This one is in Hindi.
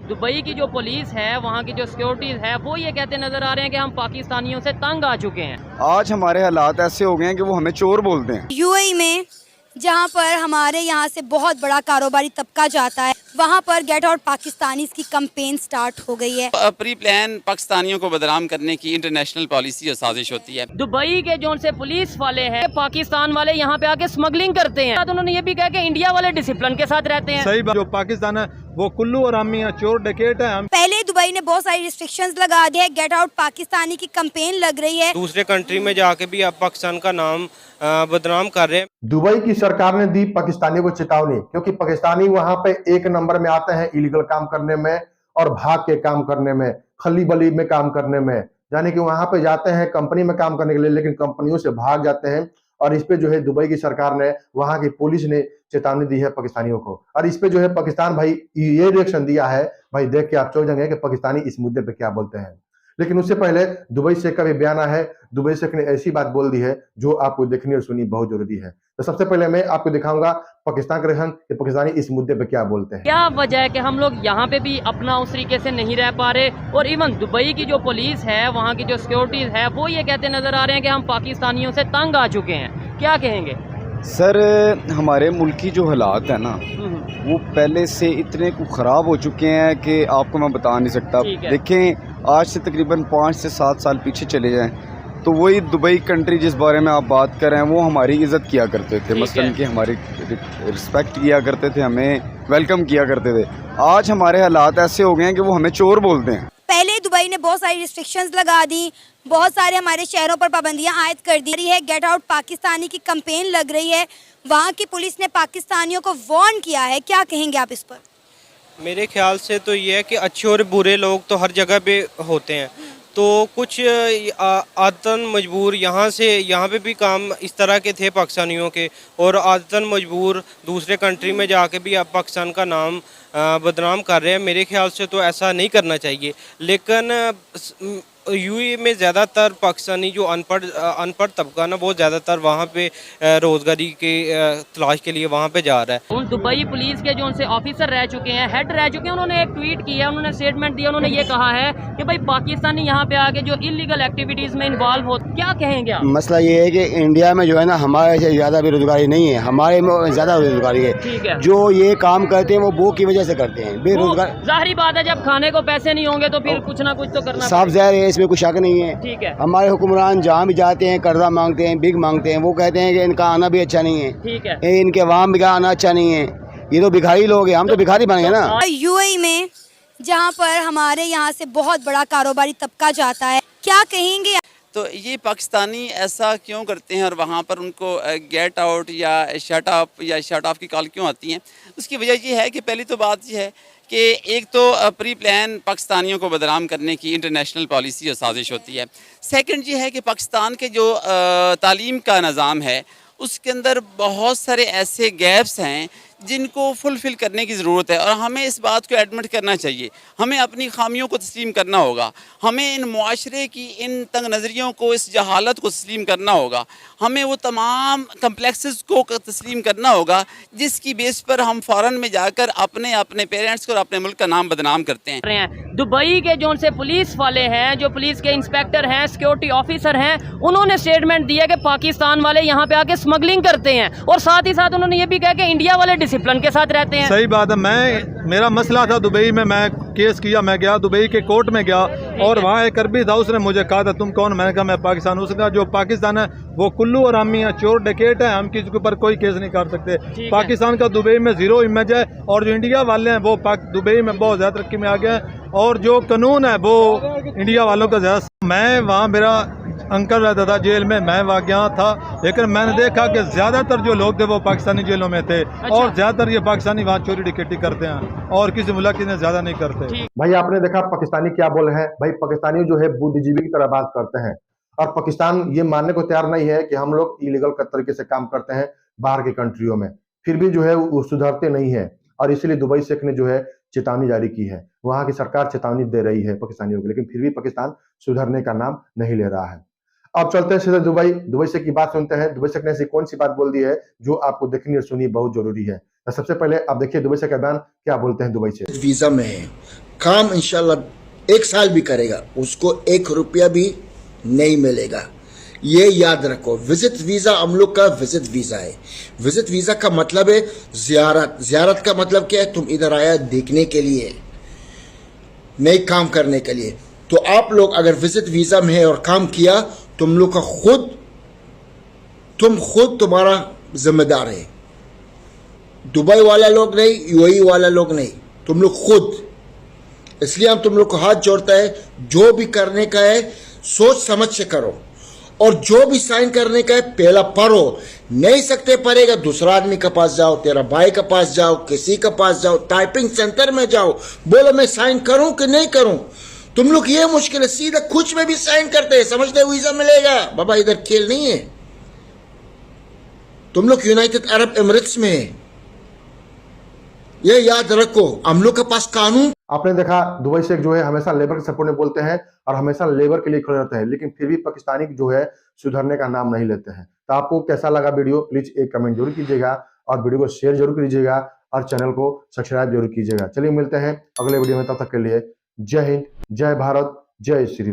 दुबई की जो पुलिस है, वहाँ की जो सिक्योरिटीज है, वो ये कहते नजर आ रहे हैं कि हम पाकिस्तानियों से तंग आ चुके हैं। आज हमारे हालात ऐसे हो गए हैं कि वो हमें चोर बोलते हैं। यूएई में जहाँ पर हमारे यहाँ से बहुत बड़ा कारोबारी तबका जाता है, वहाँ पर गेट आउट पाकिस्तानी की कैंपेन स्टार्ट हो गई है। प्री प्लान पाकिस्तानियों को बदनाम करने की इंटरनेशनल पॉलिसी और साजिश होती है। दुबई के जो से पुलिस वाले हैं, पाकिस्तान वाले यहाँ पे आके स्मगलिंग करते हैं। तो उन्होंने ये भी कहा कि इंडिया वाले डिसिप्लिन के साथ रहते हैं। सही बात। जो पाकिस्तान है वो कुल्लू और आमी है, चोर डकैत है। हम पहले दुबई ने बहुत सारी रिस्ट्रिक्शंस लगा दी है, गेट आउट पाकिस्तानी की कैंपेन लग रही है। दूसरे कंट्री में जाके भी आप पाकिस्तान का नाम बदनाम कर रहे हैं। दुबई की सरकार ने दी पाकिस्तानी को चेतावनी, क्योंकि पाकिस्तानी वहां पे एक नंबर में आते हैं इलीगल काम करने में और भाग के काम करने में, खली बली में काम करने में। यानी कि वहां पे जाते हैं कंपनी में काम करने के लिए, लेकिन कंपनियों से भाग जाते हैं। और इस पे जो है दुबई की सरकार ने, वहां की पुलिस ने चेतावनी दी है पाकिस्तानियों को। और इस पे जो है पाकिस्तान भाई ये रिएक्शन दिया है, भाई देख के आप चौंक जाएंगे कि पाकिस्तानी इस मुद्दे पे क्या बोलते हैं। लेकिन उससे पहले दुबई शेख का भी बयान है। दुबई शेख ने ऐसी बात बोल दी है जो आपको देखनी और सुननी बहुत जरूरी है। तो सबसे पहले मैं आपको दिखाऊंगा पाकिस्तान का रिएक्शन कि पाकिस्तानी इस मुद्दे पे क्या बोलते हैं। क्या वजह है कि हम लोग यहाँ पे भी अपना उस तरीके से नहीं रह पा रहे, और इवन दुबई की जो पुलिस है, वहाँ की जो सिक्योरिटीज है, वो ये कहते नजर आ रहे हैं कि हम पाकिस्तानियों से तंग आ चुके हैं। क्या कहेंगे सर, हमारे मुल्क की जो हालात है ना, वो पहले से इतने ख़राब हो चुके हैं कि आपको मैं बता नहीं सकता। देखें, आज से तकरीबन 5 से 7 साल पीछे चले जाएं तो वही दुबई कंट्री जिस बारे में आप बात कर रहे हैं, वो हमारी इज़्ज़त किया करते थे, मसलन कि हमारी रिस्पेक्ट किया करते थे, हमें वेलकम किया करते थे। आज हमारे हालात ऐसे हो गए हैं कि वो हमें चोर बोलते हैं। पहले दुबई ने बहुत सारी रिस्ट्रिक्शंस लगा दी, बहुत सारे हमारे शहरों पर पाबंदियां आयद कर दी रही है। गेट आउट पाकिस्तानी की कैंपेन लग रही है, वहाँ की पुलिस ने पाकिस्तानियों को वार्न किया है। क्या कहेंगे आप इस पर? मेरे ख्याल से तो ये है कि अच्छे और बुरे लोग तो हर जगह पे होते हैं, तो कुछ आदतन मजबूर यहाँ पे भी काम इस तरह के थे पाकिस्तानियों के, और आदतन मजबूर दूसरे कंट्री में जाके भी आप पाकिस्तान का नाम बदनाम कर रहे हैं। मेरे ख्याल से तो ऐसा नहीं करना चाहिए। लेकिन यूएई में ज़्यादातर पाकिस्तानी जो अनपढ़ तबका ना, वो ज़्यादातर वहाँ पे रोज़गारी के तलाश के लिए वहाँ पे जा रहा है। उन दुबई पुलिस के जो उनसे ऑफिसर रह चुके हैं, हेड रह चुके हैं, उन्होंने एक ट्वीट किया, उन्होंने स्टेटमेंट दिया, उन्होंने ये कहा है कि भाई पाकिस्तानी यहाँ पे आके जो इलीगल एक्टिविटीज में इन्वॉल्व हो। क्या कहेंगे आप? मसला ये है कि इंडिया में जो है ना, हमारे से ज़्यादा बेरोजगारी नहीं है, हमारे में ज़्यादा बेरोजगारी है। ठीक है। जो ये काम करते हैं वो बो की वजह से करते हैं, बेरोजगार। जाहिर बात है, जब खाने को पैसे नहीं होंगे तो फिर कुछ ना कुछ तो करना साफ ज़ाहिर है, इसमें कोई शक नहीं है। ठीक है। हमारे हुक्मरान जहाँ भी जाते हैं कर्जा मांगते हैं, भीख मांगते हैं, वो कहते हैं कि इनका आना भी अच्छा नहीं है। ठीक है। इनके वहाँ भी आना अच्छा नहीं है, ये तो भिखारी लोग हैं, हम तो भिखारी बन गए ना। यूएई में जहाँ पर हमारे यहाँ से बहुत बड़ा कारोबारी तबका जाता है, क्या कहेंगे? तो ये पाकिस्तानी ऐसा क्यों करते हैं और वहाँ पर उनको गेट आउट या शट ऑफ की कॉल क्यों आती हैं? उसकी वजह ये है कि पहली तो बात ये है कि एक तो प्री प्लान पाकिस्तानियों को बदनाम करने की इंटरनेशनल पॉलिसी और साजिश होती है। सेकंड ये है कि पाकिस्तान के जो तालीम का निज़ाम है, उसके अंदर बहुत सारे ऐसे गैप्स हैं जिनको फुलफ़िल करने की ज़रूरत है, और हमें इस बात को एडमिट करना चाहिए। हमें अपनी खामियों को तस्लीम करना होगा, हमें इन मुआशरे की इन तंग नज़रियों को, इस जहालत को तस्लीम करना होगा, हमें वो तमाम कम्प्लेक्सेस को तस्लीम करना होगा जिसकी बेस पर हम फ़ॉरेन में जाकर अपने पेरेंट्स को और अपने मुल्क का नाम बदनाम करते हैं। दुबई के जो से पुलिस वाले हैं, जो पुलिस के इंस्पेक्टर हैं, सिक्योरिटी ऑफिसर हैं, उन्होंने स्टेटमेंट दिया कि पाकिस्तान वाले यहाँ पे आके स्मगलिंग करते हैं, और साथ ही साथ उन्होंने ये भी कहा कि इंडिया वाले डिसिप्लिन के साथ रहते हैं। सही बात है। मेरा मसला था दुबई में, मैं केस किया, मैं गया दुबई के कोर्ट में गया, और वहाँ एक अरबी था, उसने मुझे कहा था तुम कौन? मैंने कहा मैं पाकिस्तान। उसने कहा जो पाकिस्तान है वो कुल्लू और आमी है, चोर डकैत है, हम किसी के ऊपर कोई केस नहीं कर सकते। पाकिस्तान का दुबई में ज़ीरो इमेज है, और जो इंडिया वाले हैं वो दुबई में बहुत ज़्यादा तरक्की में आ गए हैं, और जो कानून है वो इंडिया वालों का ज़्यादा। मैं वहाँ, मेरा अंकल रहता था जेल में, मैं वहाँ गया था, लेकिन मैंने देखा कि ज़्यादातर जो लोग थे वो पाकिस्तानी जेलों में थे। और ज़्यादातर ये पाकिस्तानी वहाँ चोरी डकैती करते हैं, और किसी मुल्क ने ज़्यादा नहीं करते। भाई आपने देखा पाकिस्तानी क्या बोल रहे हैं। भाई पाकिस्तानी जो है बुद्धिजीवी की तरह बात करते हैं, और पाकिस्तान ये मानने को तैयार नहीं है कि हम लोग इलीगल तरीके से काम करते हैं बाहर के कंट्रियों में, फिर भी जो है वो सुधरते नहीं है। और इसीलिए दुबई शेख ने जो है चेतावनी जारी की है। वहाँ की सरकार चेतावनी दे रही है पाकिस्तानियों को, लेकिन फिर भी पाकिस्तान सुधरने का नाम नहीं ले रहा है। अब चलते हैं सीधे दुबई शेख की बात सुनते हैं। दुबई शेख ने ऐसी कौन सी बात बोल दी है जो आपको देखनी और सुननी बहुत जरूरी है। तो सबसे पहले आप देखिए दुबई से कैदान क्या बोलते हैं दुबई से। वीज़ा में है, काम इंशाल्लाह 1 साल भी करेगा उसको 1 रुपया भी नहीं मिलेगा, ये याद रखो। विजिट वीज़ा हम लोग का विजिट वीज़ा है। विजिट वीज़ा का मतलब है ज़ियारत। ज़ियारत का मतलब क्या है? तुम इधर आया देखने के लिए, नए काम करने के लिए। तो आप लोग अगर विजिट वीज़ा में है और काम किया, तुम लोग का तुम खुद तुम्हारा जिम्मेदार है। दुबई वाला लोग नहीं, यूएई वाला लोग नहीं, तुम लोग खुद। इसलिए हम तुम लोग को हाथ जोड़ता है, जो भी करने का है सोच समझ से करो, और जो भी साइन करने का है पहला पढ़ो। नहीं सकते पढ़ेगा, दूसरा आदमी के पास जाओ, तेरा भाई के पास जाओ, किसी के पास जाओ, टाइपिंग सेंटर में जाओ, बोलो मैं साइन करूं कि नहीं करूं। तुम लोग ये मुश्किल है, सीधा कुछ में भी साइन करते हैं, समझते हैं वीजा मिलेगा। बाबा इधर खेल नहीं है, तुम लोग यूनाइटेड अरब एमिरेट्स में है, ये याद रखो। हम लोग के पास कानून। आपने देखा दुबई शेख जो है हमेशा लेबर के सपोर्ट में बोलते हैं और हमेशा लेबर के लिए खड़े रहते हैं, लेकिन फिर भी पाकिस्तानी जो है सुधरने का नाम नहीं लेते हैं। तो आपको कैसा लगा वीडियो, प्लीज एक कमेंट जरूर कीजिएगा और वीडियो को शेयर जरूर कीजिएगा और चैनल को सब्सक्राइब जरूर कीजिएगा। चलिए मिलते हैं अगले वीडियो में, तब तक के लिए जय हिंद, जय भारत, जय श्री राम।